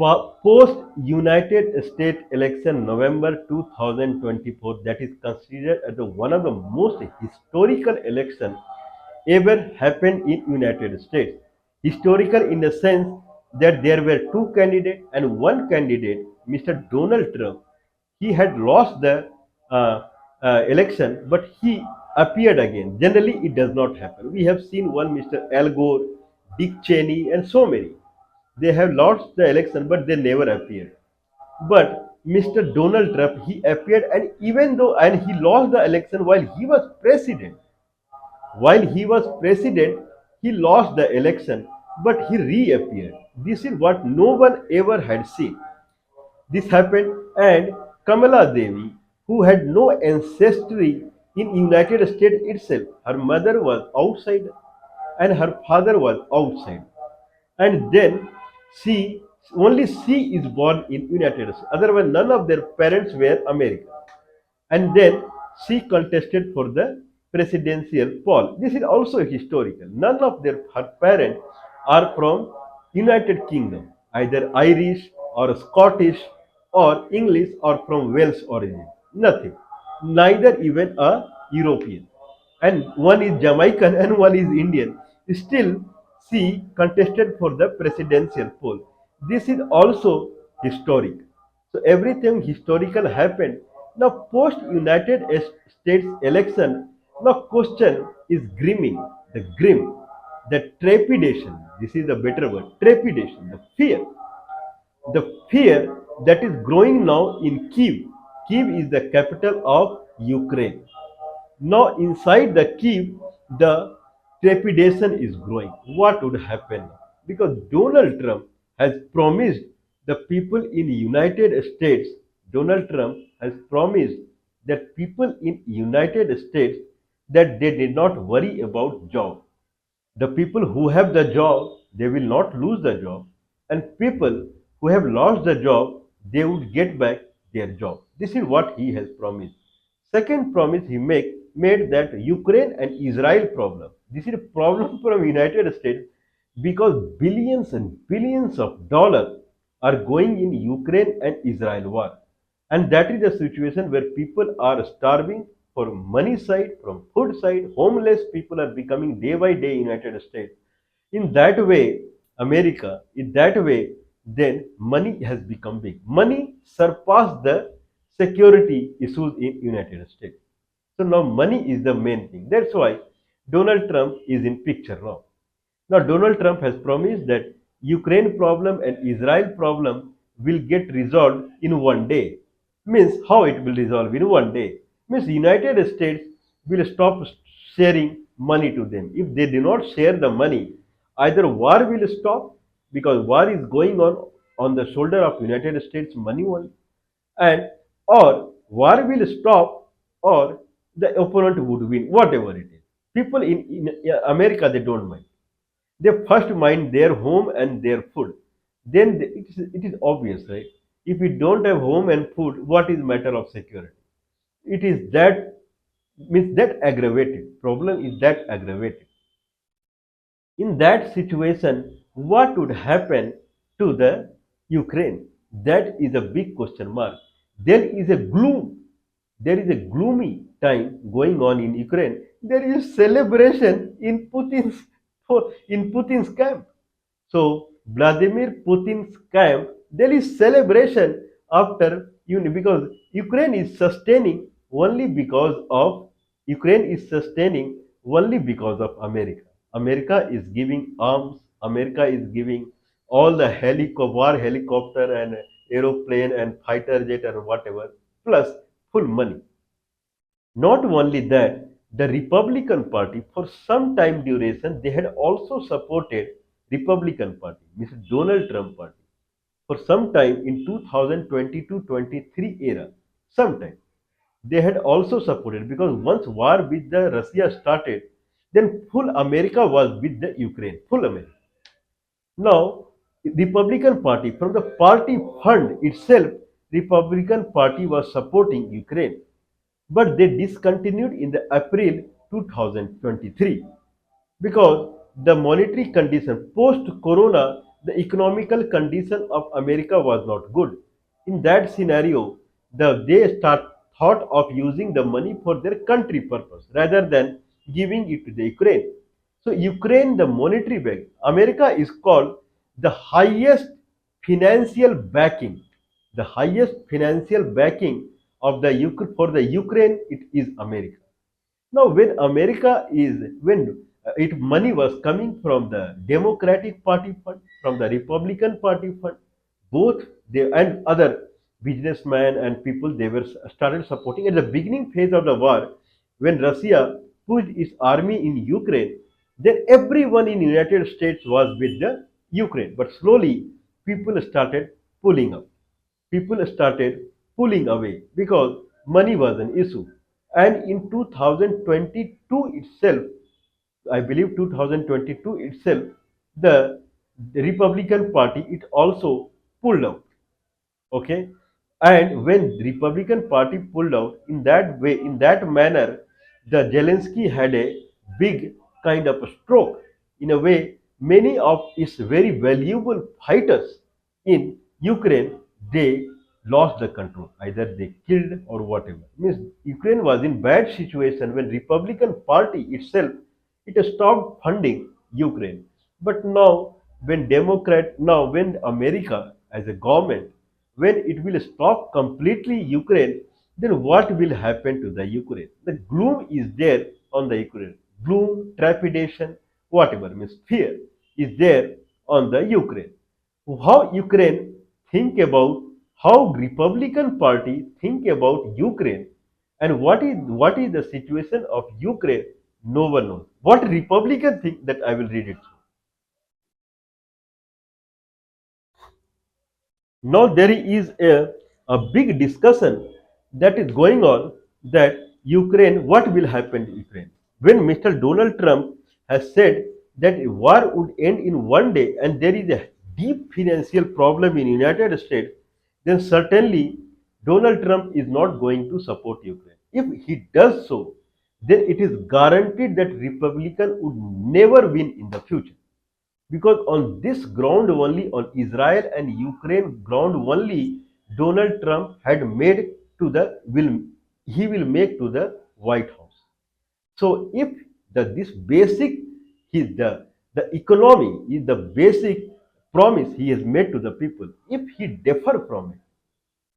Post United States election November 2024, that is considered as one of the most historical elections ever happened in United States. Historical in the sense that there were two candidates and one candidate, Mr. Donald Trump, he had lost the election, but he appeared again. Generally, it does not happen. We have seen one Mr. Al Gore, Dick Cheney, and so many. They have lost the election, but they never appeared. But Mr. Donald Trump, he appeared, and even though and he lost the election while he was president. While he was president, he lost the election, but he reappeared. This is what no one ever had seen. This happened, and Kamala Devi, who had no ancestry in United States itself, her mother was outside and her father was outside, and then she she is born in United States. Otherwise, none of their parents were American. And then she contested for the presidential poll. This is also historical. None of her parents are from United Kingdom, either Irish or Scottish or English or from Wales origin. Nothing. Neither even a European. And one is Jamaican and one is Indian. Still, she contested for the presidential poll. This is also historic. So everything historical happened. Now, post United States election, now question is grimming, the grim, the trepidation. This is a better word, trepidation, the fear that is growing now in Kiev. Kiev is the capital of Ukraine. Now, inside the Kiev, the trepidation is growing. What would happen? Because Donald Trump has promised the people in United States, Donald Trump has promised that people in United States that they did not worry about job. The people who have the job, they will not lose the job, and people who have lost the job, they would get back their job. This is what he has promised. Second promise he made that Ukraine and Israel problem. This is a problem from United States because billions and billions of dollars are going in Ukraine and Israel war. And that is a situation where people are starving for money side, from food side, homeless people are becoming day by day in United States. In that way, America, in that way, then money has become big. Money surpassed the security issues in United States. So now money is the main thing. That's why Donald Trump is in picture now. Now Donald Trump has promised that Ukraine problem and Israel problem will get resolved in one day. Means how it will resolve in one day? Means United States will stop sharing money to them. If they do not share the money, either war will stop because war is going on the shoulder of United States money only, and or war will stop or the opponent would win, whatever it is. People in America, they don't mind. They first mind their home and their food. Then it is obvious, right? If we don't have home and food, what is matter of security? It is that means that aggravated. Problem is that aggravated. In that situation, what would happen to the Ukraine? That is a big question mark. There is a gloom. There is a gloomy time going on in Ukraine. There is celebration in Putin's camp. So Vladimir Putin's camp, there is celebration after because Ukraine is sustaining only because of America. America is giving arms. America is giving all the war helicopter and aeroplane and fighter jet and whatever, plus full money. Not only that, the Republican Party, for some time duration, they had also supported Republican Party, Mr. Donald Trump Party. For some time in 2022-23 era, sometime they had also supported because once war with the Russia started, then full America was with the Ukraine, full America. Now, Republican Party, from the party fund itself, Republican Party was supporting Ukraine, but they discontinued in the April 2023 because the monetary condition post corona, The economical condition of America was not good. In that scenario, they thought of using the money for their country purpose rather than giving it to the Ukraine. So Ukraine, the monetary bank, America is called the highest financial backing, the highest financial backing of the for the Ukraine. It is America. Now, when America is when it money was coming from the Democratic Party fund, from the Republican Party fund, both they and other businessmen and people they were started supporting at the beginning phase of the war, when Russia pushed its army in Ukraine, then everyone in United States was with the Ukraine. But slowly people started pulling up, people started pulling away because money was an issue. And in 2022 itself, I believe 2022 itself, the Republican Party it also pulled out. Okay, and when the Republican Party pulled out in that way, in that manner, the Zelensky had a big kind of a stroke. In a way, many of its very valuable fighters in Ukraine, they lost the control. Either they killed or whatever. Means Ukraine was in bad situation when Republican Party itself it stopped funding Ukraine. But now when America as a government, when it will stop completely Ukraine, then what will happen to the Ukraine? The gloom is there on the Ukraine. Gloom, trepidation, whatever means fear is there on the Ukraine. How Ukraine think about, how Republican Party think about Ukraine, and what is the situation of Ukraine, no one knows. What Republican think, that I will read it. Now there is a big discussion that is going on that Ukraine, what will happen to Ukraine? When Mr. Donald Trump has said that war would end in one day and there is a deep financial problem in United States, then certainly Donald Trump is not going to support Ukraine. If he does so, then it is guaranteed that Republican would never win in the future, because on this ground only, on Israel and Ukraine ground only, Donald Trump had made to the will, he will make to the White House. So if this basic, his the economy is the basic promise he has made to the people, if he differ from it,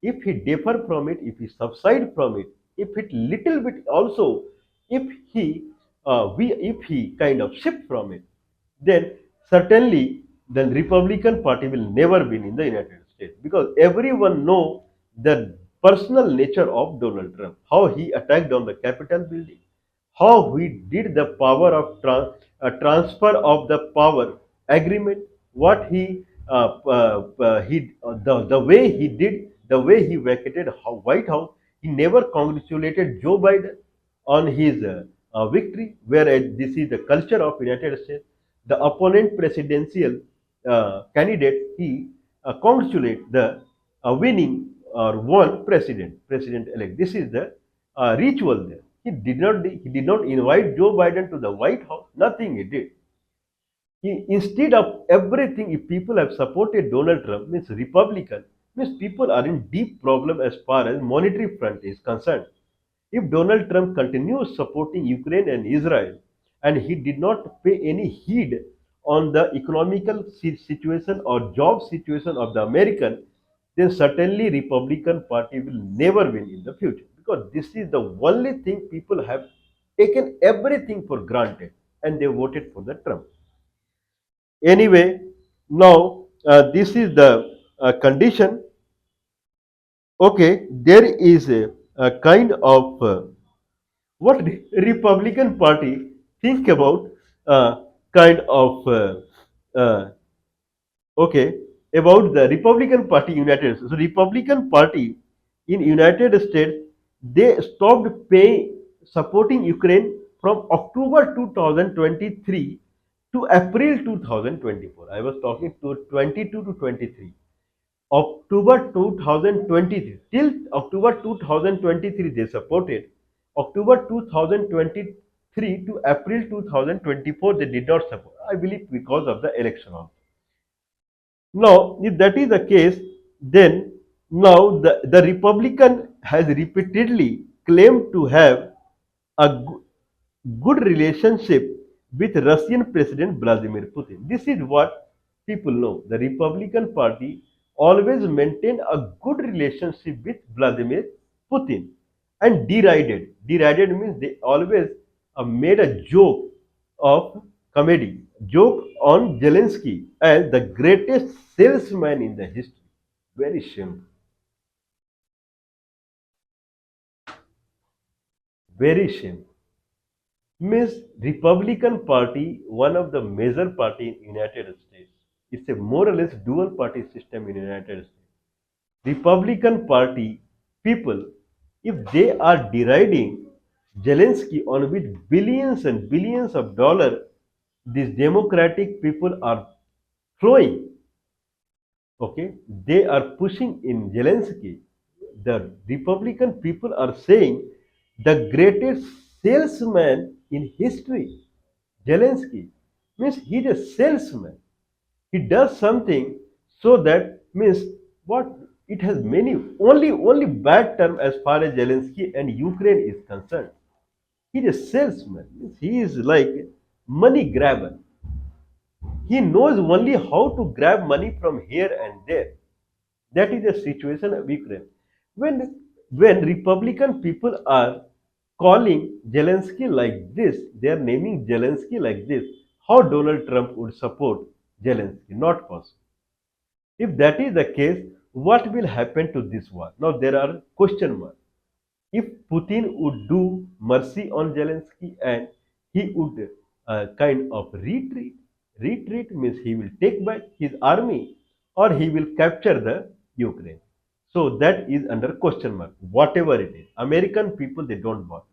if he differ from it, if he subside from it, if it little bit also, if he if he kind of shift from it, then certainly the Republican Party will never win in the United States, because everyone know the personal nature of Donald Trump, how he attacked on the Capitol building, how he did the power of transfer of the power agreement, what the way he did, the way he vacated White House. He never congratulated Joe Biden on his victory, whereas this is the culture of United States. The opponent presidential candidate, he congratulate the winning or won president elect. This is the ritual there. He did not invite Joe Biden to the White House. Nothing he did. Instead of everything, if people have supported Donald Trump, means Republican, means people are in deep problem as far as monetary front is concerned. If Donald Trump continues supporting Ukraine and Israel, and he did not pay any heed on the economical situation or job situation of the American, then certainly Republican Party will never win in the future, because this is the only thing people have taken everything for granted and they voted for the Trump. Anyway, now this is the condition. Okay, there is a kind of what Republican Party think about kind of uh, okay, about the Republican Party United States. So Republican Party in United States, they stopped paying supporting Ukraine from October 2023 to April 2024. I was talking to 22 to 23. October 2023 till October 2023 they supported. October 2023 to April 2024 they did not support. I believe because of the election also. Now, if that is the case, then now the Republican has repeatedly claimed to have a good relationship with Russian President Vladimir Putin. This is what people know. The Republican Party always maintained a good relationship with Vladimir Putin and derided. Derided means they always made a joke of comedy, joke on Zelensky as the greatest salesman in the history. Very shameful. Very shameful. Means Republican Party, one of the major party in United States. It's a more or less dual party system in United States. Republican Party people, if they are deriding Zelensky on which billions and billions of dollars these democratic people are throwing, okay, they are pushing in Zelensky. The Republican people are saying the greatest salesman in history. Zelensky means he's a salesman. He does something so that means what it has many only bad term as far as Zelensky and Ukraine is concerned. He's a salesman. Means he is like money grabber. He knows only how to grab money from here and there. That is the situation of Ukraine. When Republican people are calling Zelensky like this, they are naming Zelensky like this, how Donald Trump would support Zelensky? Not possible. If that is the case, what will happen to this war? Now there are question marks. If Putin would do mercy on Zelensky and he would kind of retreat means he will take back his army or he will capture the Ukraine. So that is under question mark. Whatever it is, American people they don't bother.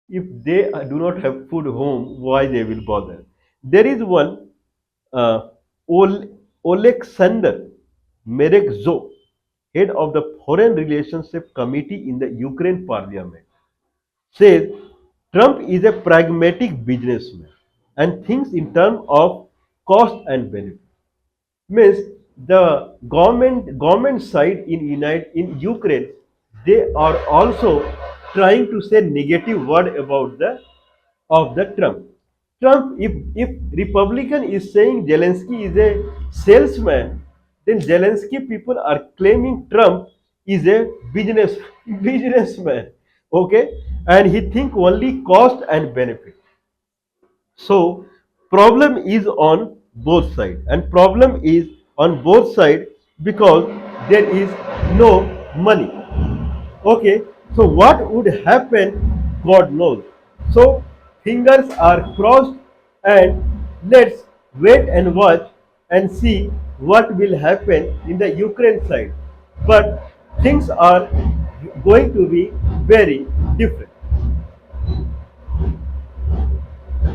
If they do not have food home, why they will bother? There is one uh, Alexander Merekzo, head of the Foreign Relationship Committee in the Ukraine Parliament, says Trump is a pragmatic businessman and thinks in terms of cost and benefit. Means the government side in Ukraine, they are also trying to say negative word about the of the Trump. Trump, if Republican is saying Zelensky is a salesman, then Zelensky people are claiming Trump is a businessman. Okay, and he think only cost and benefit. So problem is on both sides, and problem is on both sides because there is no money. Okay, so what would happen, God knows. So fingers are crossed and let's wait and watch and see what will happen in the Ukraine side. But things are going to be very different.